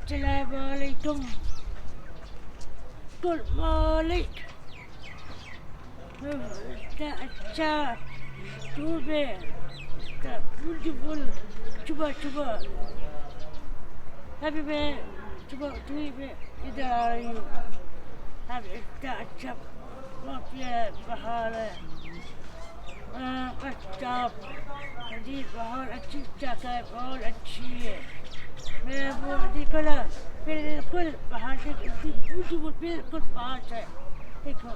Assalamualaikum. Good morning. अच्छा tour पे beautiful सुबह अभी मैं सुबह टूर पे इधर आ रही हूँ। अब इतना अच्छा पहाड़ है, अच्छा नदी बहुत अच्छी जगह है, बहुत अच्छी है। मैं वो निकला बिल्कुल पहाड़ से ब्यूटीफुल बिल्कुल पास है। देखो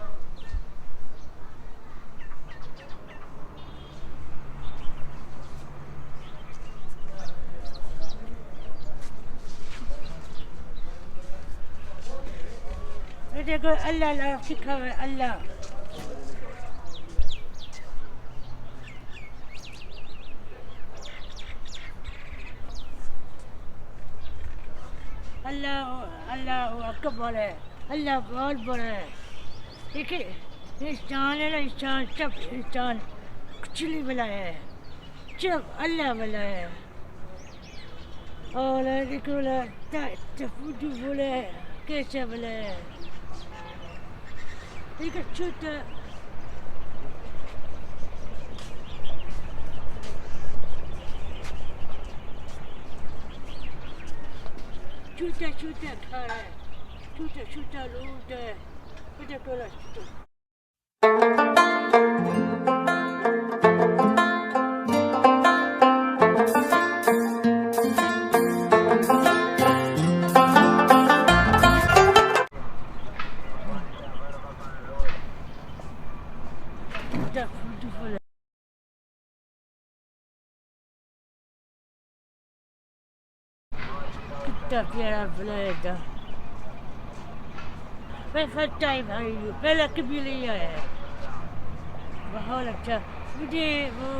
देखो अल्लाह सिखा है अल्लाह। अल्लाह अकबर है, अल्लाह बहुत बड़ा है। ठीक है, इंसान है ना, इंसान सब इंसान कुछ नहीं बनाया है, सब अल्लाह बनाया है। और देखो बोले कैसे बनाया है, ठीक है छोटा घर है, छोटा रोड है, छोटा ब्यूटीफुल है। कितना प्यारा ब्लेड है। मैं फर्स्ट टाइम आई हूँ, पहले कभी नहीं आया है। बहुत अच्छा, मुझे वो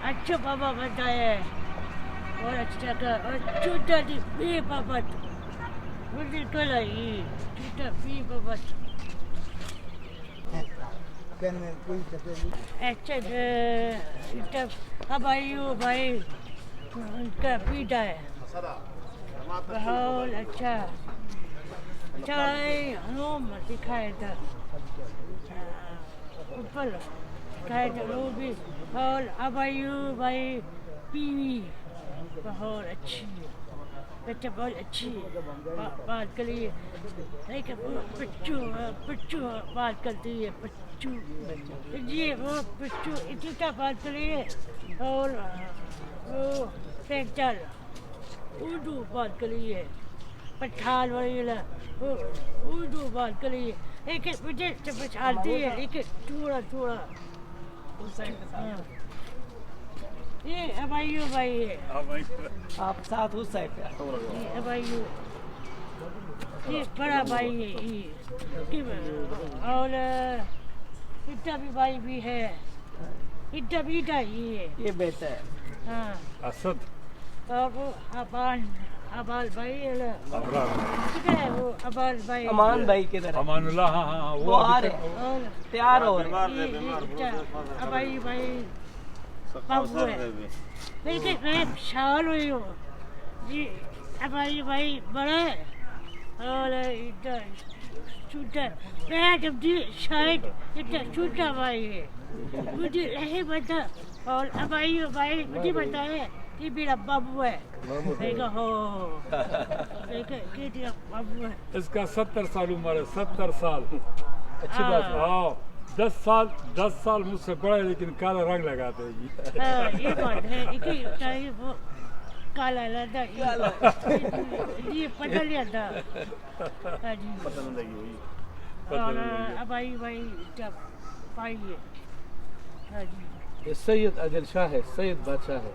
अच्छा बाबा बताया है, बहुत अच्छा का। और छोटा भी बाबा मुझे कल आई छोटा भी बाबा अच्छा हवाइयों भाई उनका पीटा है, बहुत अच्छा होम दिखाया था, ऊपर दिखाया था वो भी। और हवाइयों भाई पीवी बहुत अच्छी है, बच्चा बहुत अच्छी बात कर रही है। पच्चू बात करती है, पच्चू जी वो पच्चू इतना बात कर रही है। और वो पेंटर उर्दू बात कर रही है, पठान वगैरह वो उर्दू बात कर रही है। एक मुझे पछाड़ती है, लेकिन थोड़ा ये अबाइयो भाई है, आप साथ उस साइड पे अबाइयो ये बड़ा भाई है ये। और इतना भी भाई भी है, इतना भी ये बेटा है। हाँ असद और वो अबाल भाई है, वो अबाल भाई अमान भाई किधर है? अमानुल्लाह, हाँ वो आ रहे और तैयार हो रहे। अबाई भाई बाबू है, लेकिन मैं शाल हुई हूँ जी। अबाई भाई बड़ा है और इतना छोटा, मैं जब शायद इतना छोटा भाई है, मुझे नहीं पता। और अबाई भाई मुझे बताया कि मेरा बाबू है, हो बाबू है। इसका 70 साल उम्र है, 70 साल। अच्छी बात है। हाँ 10 साल मुझसे बड़ा है, लेकिन काला रंग लगाते हैं। ये बात है कि वो काला लगा ये पता लिया था। हाँ जी पता नहीं लगी और अबाई भाई जब पाइए। हाँ जी ये सैयद आदिल शाह है, सैयद बादशाह है।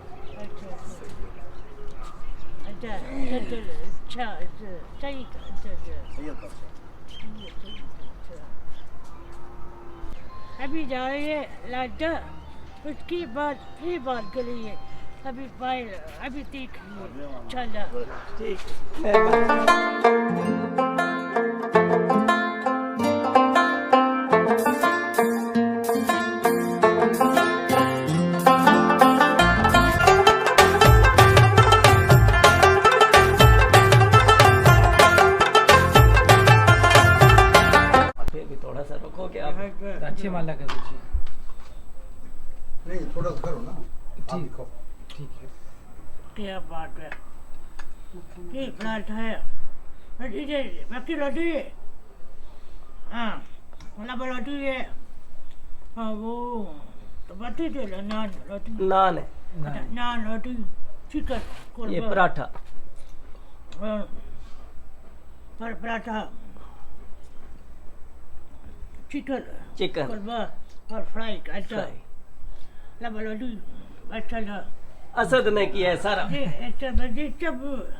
अच्छा सही अभी जा रही है लाडा, उसकी बात फिर बात करेंगे। अभी अभी देख चला ठीक। नहीं थोड़ा सा करो ना। ठीक ठीक है। क्या बात है, ये पराठा है, बाकी रोटी है, हाँ मतलब रोटी है, हाँ वो तो बाती थे नान रोटी, नान है, नान रोटी चिकन ये पराठा, और पराठा चिकन चिकन कुर्बा और फ्राई अच्छा लबलोडी अच्छा था। असद ने किया है सारा। ये अच्छा बजे जब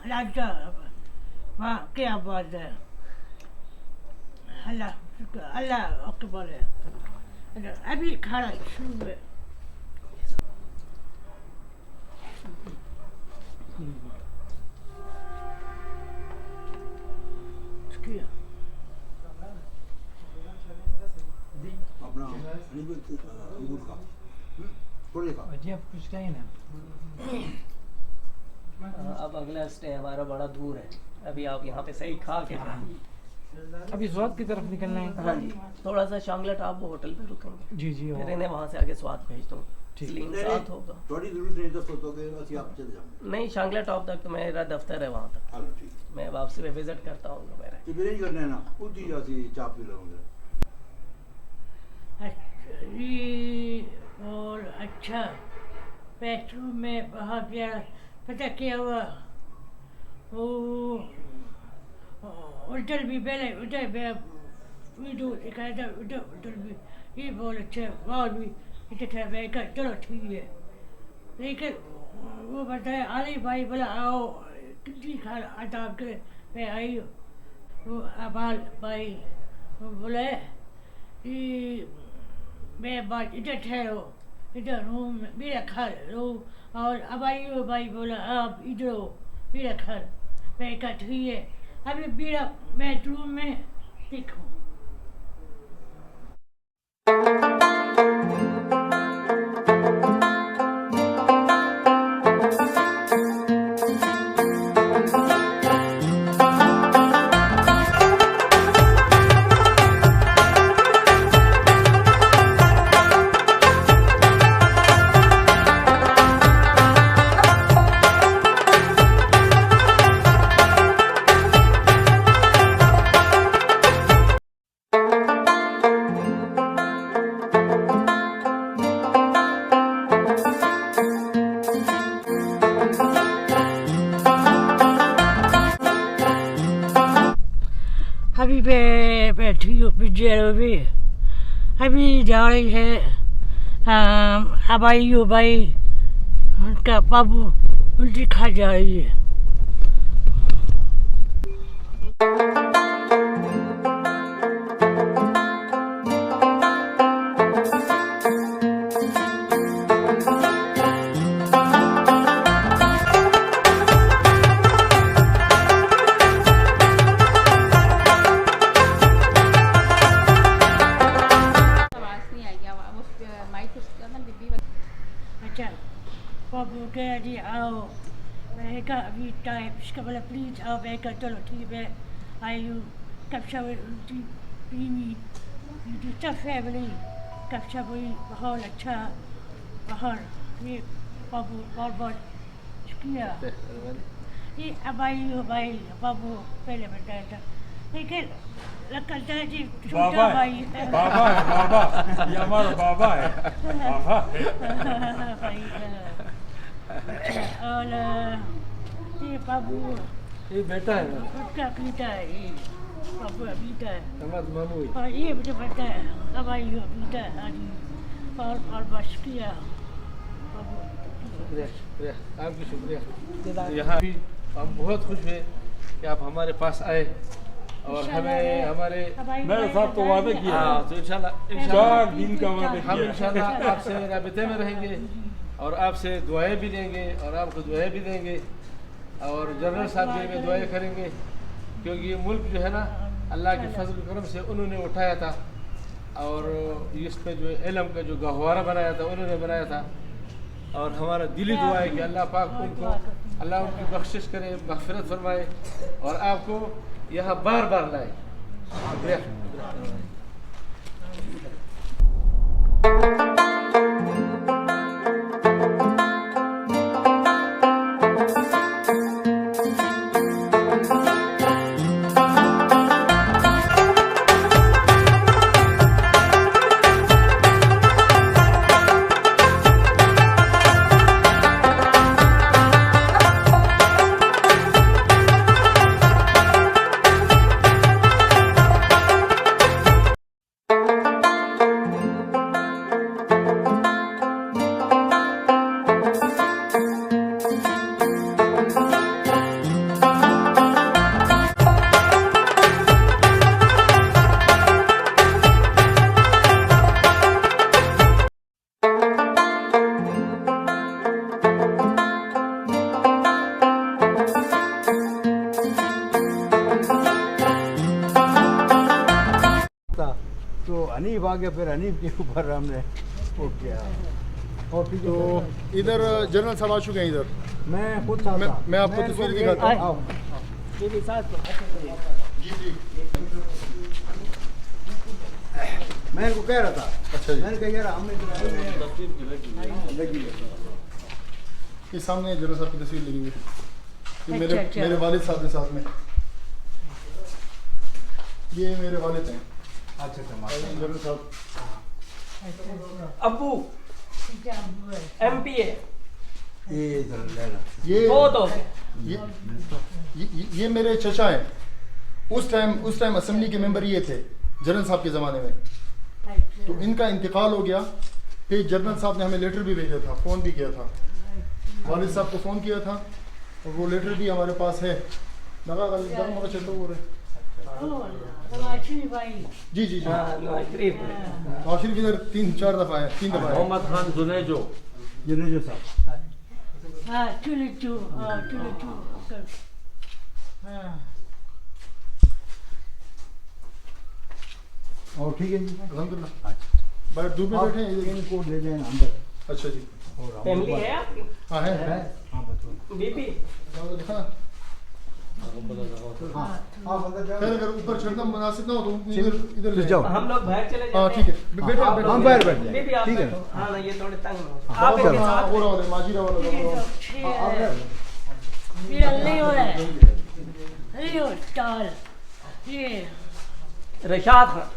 राजा वाह क्या बात है, अल्लाह शुक्र अल्लाह अकबर है। अभी खाना शुरू है। अपना अंगूर का थोड़े का कुछ कहीं ना। अब अगला स्टे हमारा बड़ा दूर है, अभी आप यहाँ पे सही खा के अभी स्वाद की तरफ निकलना है। हाँ जी, थोड़ा सा शांगला टॉप होटल पे रुकेंगे, जी जी फिर इन्हें वहाँ से आगे स्वाद भेज दूँ। ठीक। सलीम साथ होगा। थोड़ी जरूरत नहीं दस तो के ਅਸੀਂ आप चले जाओगे। नहीं, शांगला टॉप तक तो मेरा दफ्तर है, वहाँ तक हां ठीक मैं वापसी में विजिट करता हूँ मेरे। तो विलेज करने है ना उदी ਅਸੀਂ ਚਾਹ ਪੀ ਲਵਾਂਗੇ। और अच्छा बेडरूम में बहुत प्यारा, पता क्या हुआ वो होटल भी पहले उधर वीडियो दिखाया था, उधर होटल भी ये बहुत अच्छा वहाँ भी इतना था। मैं कहा चलो ठीक है, लेकिन वो बताया अली भाई बोला आओ कितनी खा आता आपके, मैं आई वो अबाल भाई वो बोले कि मैं बात इधर ठहरो, इधर रूम मेरा घर रो, और अब आइयो भाई बोला आप इधर हो मेरा घर। मैं कहा ठीक है, अभी मेरा बेडरूम में देखो। अभी बैठी हूँ पिज्जे भी, अभी जा रही है अब आई हो भाई उनका बाबू उल्टी खा जा रही है। अच्छा बाबू कह जी आओ, मैं कहा अभी टाइम इसका बोला प्लीज़ आओ, मैं कहा चलो ठीक है आई हूँ। कक्षा उल्टी पीनी सब फैमिली कक्षा हुई बहुत अच्छा, बहुत ये बाबू बहुत बहुत शुक्रिया। ये अब आई हो भाई बाबू पहले बताया था, लेकिन लगता है जी छोटा बाबा भाई है, बाबा है, बाबा ये हमारा बाबा है, बाबा है। भाई और ये बाबू ये बेटा है ना, उसका पीता है, ये बाबू पीता है, हमारा मामू है। और ये मुझे पता है अब आई हो पीता है आज और बस किया बाबू। शुक्रिया शुक्रिया आपकी शुक्रिया। यहाँ भी हम बहुत खुश हुए कि आप हमारे पास आए और हमें हमारे मेरे साथ तो वादे किया है। हाँ तो इंशाल्लाह 4 दिन का वादे हम किया है। इंशाल्लाह आपसे राबिते में रहेंगे और आपसे दुआएं भी लेंगे और आपको दुआएं भी देंगे और जनरल साहब के लिए दुआएं करेंगे, क्योंकि ये मुल्क जो है ना अल्लाह के फजल करम से उन्होंने उठाया था और इस पे जो इल्म का जो गहवारा बनाया था उन्होंने बनाया था। और हमारा दिली दुआ है कि अल्लाह पाक उनको अल्लाह उनकी बख्शिश करे, मग़फ़िरत फरमाए और आपको यहाँ बार बार लाए। शुक्रिया। हनीफ आ गया, फिर हनीफ के ऊपर हमने वो किया। और ठीक तो इधर जनरल साहब आ चुके हैं इधर। मैं खुद मैं आपको तस्वीर दिखाता हूँ। बीबी साथ जी जी। मैं इनको कह रहा था, अच्छा जी। मैंने कहा यार हमने लगी है। ये सामने जनरल साहब की तस्वीर लगी हुई है। ये अच्छा, अच्छा। मेरे वालिद साहब के साथ में। ये मेरे वालिद हैं। अच्छा जनरल साहब अबू MP है ये इधर ले ला। ये बहुत हो ये मेरे चचा हैं। उस टाइम असेंबली के मेंबर ये थे जनरल साहब के ज़माने में। तो इनका इंतकाल हो गया। फिर जनरल साहब ने हमें लेटर भी भेजा था, फ़ोन भी किया था। वालिद साहब को फ़ोन किया था और वो लेटर भी हमारे पास है। लगा चलता हो रहे। जी जी जी। हाँ नवाज शरीफ में। आखिर इधर 3-4 दफ़ा है, 3 दफ़ा है। मोहम्मद खान जुनेजो जनेजो साहब। हाँ चुलू हाँ और ठीक है जी। अल्हम्दुलिल्लाह। बाहर धूप में बैठे हैं इधर। इनको ले जाना अंदर। अच्छा जी। और हम फैमिली है आपकी? हाँ है। हाँ बच्चों। बीबी दिखा ना। हाँ आप अंदर जाओ। खैर अगर ऊपर चढ़ना मुनासिब ना हो तो इधर ले जाओ। हम लोग बाहर चले जाते हाँ हैं। ठीक है। बैठे आप बैठे। लोग हम बाहर बैठ जाएं। बीबी आप ठीक है। बैठो। हाँ ना ये थोड़े तंग हो हाँ, आप इनके हाँ साथ वो रहा माजीरा वाला मेरा लियो है लियो स्टाल ये रशाद खान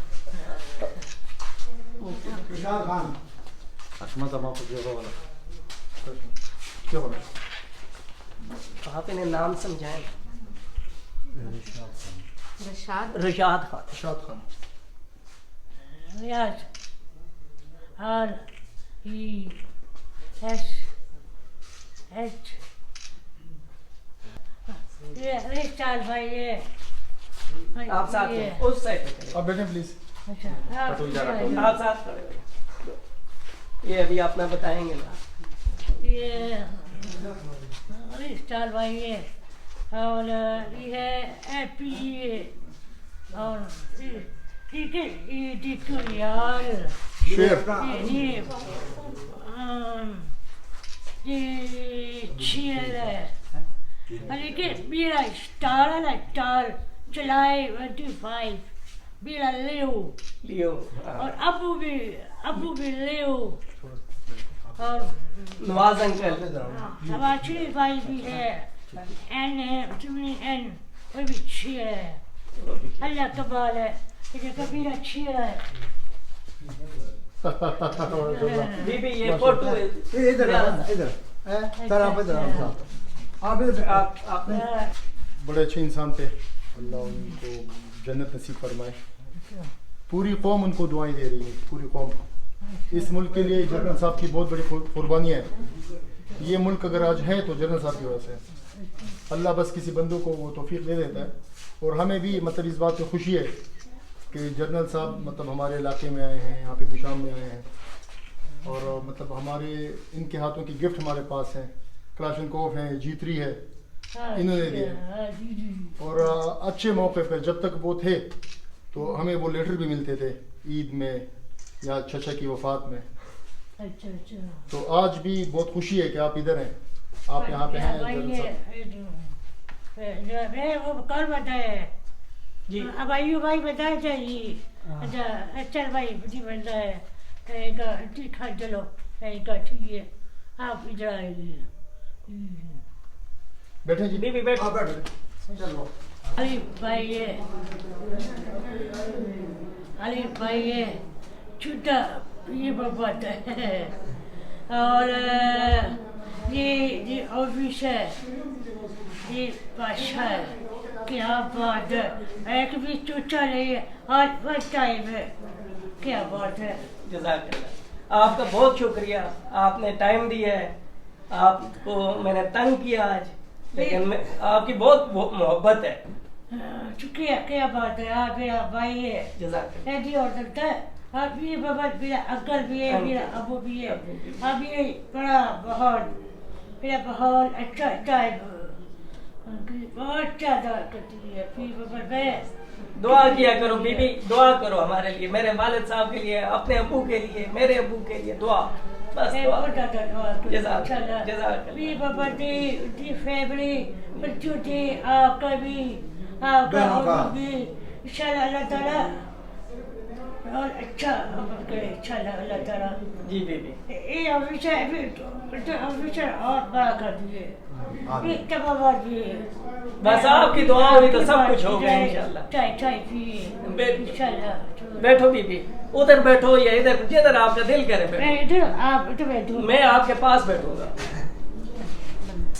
विशाल खान। क्या हो रहा है? आप इन्हें नाम समझाएं। रशाद रशाद खान शाद खान। Yes. R-E-S-H. ये स्टाइल भाई ये आप साथ ये। में उस साइड पे चले आप बैठे प्लीज। अच्छा आप साथ खड़े हो। ये अभी आप ना बताएंगे ना ये स्टाइल भाई ये और ये एपी और ठीक है यार शेर। ये चीयर है लेकिन मेरा स्टार है ना स्टार जुलाई 25 मेरा लियो लियो और अबू भी लियो और नवाज अंकल हमारी भाई भी है एन है एन वो भी चीयर है अल्लाह कबाल है ये कबीर अच्छी है बीबी ये फोटो है इधर इधर सर आप इधर आप इधर आप बड़े अच्छे इंसान थे। अल्लाह उनको जन्नत नसीब फरमाए। पूरी कौम उनको दुआएं दे रही है। पूरी कौम इस मुल्क के लिए जनरल साहब की बहुत बड़ी कुर्बानियाँ हैं। ये मुल्क अगर आज है तो जनरल साहब की वजह से। अल्लाह बस किसी बंदों को वो तौफीक दे देता है। और हमें भी मतलब इस बात की खुशी है कि जनरल साहब मतलब हमारे इलाके में आए हैं, यहाँ पे बिशाम में आए हैं। और मतलब हमारे इनके हाथों की गिफ्ट हमारे पास हैं। क्लाशनकोफ हैं, G3 है, इन्होंने दिए। और अच्छे मौके पर जब तक वो थे तो हमें वो लेटर भी मिलते थे ईद में या चचा की वफात में। अच्छा अच्छा तो आज भी बहुत खुशी है कि आप इधर हैं, आप यहाँ पे हैं जनरल साहब। वो कौन बताया जी अब आयु भाई बताया चाहिए अच्छा अच्छा भाई बुद्धि बनता है कहेगा ठीक है चलो कहेगा ठीक है आप इधर आइए बैठे जी। बीबी बैठ आप बैठ चलो। अली भाई ये छुट्टा ये बात है और ये ऑफिस है ये बादशाह है क्या बात है एक भी चूचा नहीं है आज फर्स्ट टाइम है क्या बात है जज़ाकल्लाह आपका बहुत शुक्रिया आपने टाइम दिया है आपको मैंने तंग किया आज लेकिन आपकी बहुत मोहब्बत है शुक्रिया क्या बात है आप मेरा भाई है जज़ाकल्लाह ऐसी हो सकता है आप भी बाबा मेरा अंकल भी है मेरा अबू भी है आप ये बड़ा बहुत मेरा बहुत अच्छा अच्छा है बहुत ज़्यादा करती है फिर बाबा मैं दुआ किया करो बीबी, दुआ करो हमारे लिए, मेरे वालिद साहब के लिए, अपने अबू के लिए, मेरे अबू के लिए दुआ, बस दुआ। दी फैमिली बच्चों थे, आपका भी, आपका भी इंशाल्लाह अल्लाह ताला और अच्छा करे, इंशाल्लाह अल्लाह ताला। जी बीबी, ये ऑफिसर और बड़ा कर दिए, एक तबाह दिए। बस आपकी दुआ हुई तो सब कुछ होगा इंशाल्लाह। चाय पिए इंशाल्लाह। बैठो बीबी, उधर बैठो या इधर, जिधर आपका दिल करे बैठो। मैं इधर, आप इधर बैठो। मैं आपके पास बैठूंगा।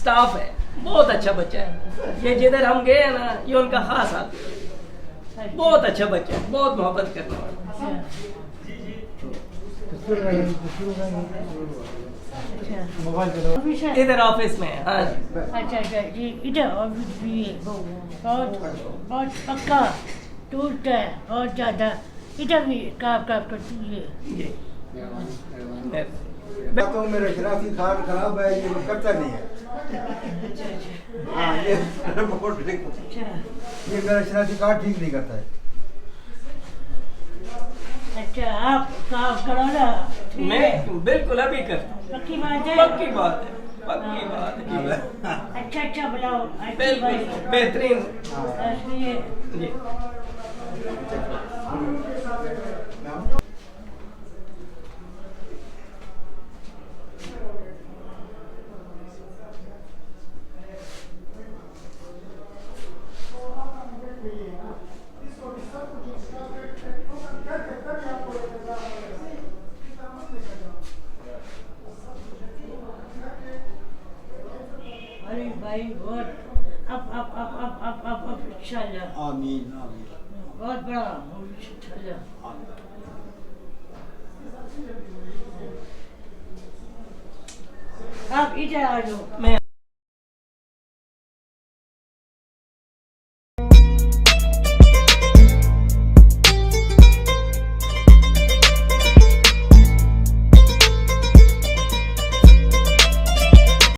स्टाफ है, बहुत अच्छा बच्चा है ये, जिधर हम गए हैं ना, ये उनका खास आदमी है, बहुत अच्छा बच्चा है, बहुत मोहब्बत करने वाला। ऑफिसर इधर ऑफिस में है, हाँ जी। अच्छा जी, इधर ऑफिस भी है, बहुत बहुत पक्का टूटता है, बहुत ज्यादा। इधर भी काम करती है। जी तो मेरा शराफी कार्ड खराब है, ये मैं करता नहीं है। हाँ, ये मेरा शराफी कार्ड ठीक नहीं करता है। अच्छा, आप काम करो ना। मैं बिल्कुल अभी करता हूँ, पक्की बात है। पक्की बात है, पक्की बात है। अच्छा बनाओ, अच्छी बिल्कुल बात बेहतरीन। है। जी अरे भाई बहुत अब इंशाल्लाह। आमीन आमीन। बहुत बड़ा इंशाल्लाह। आप इधर आ जाओ। मैं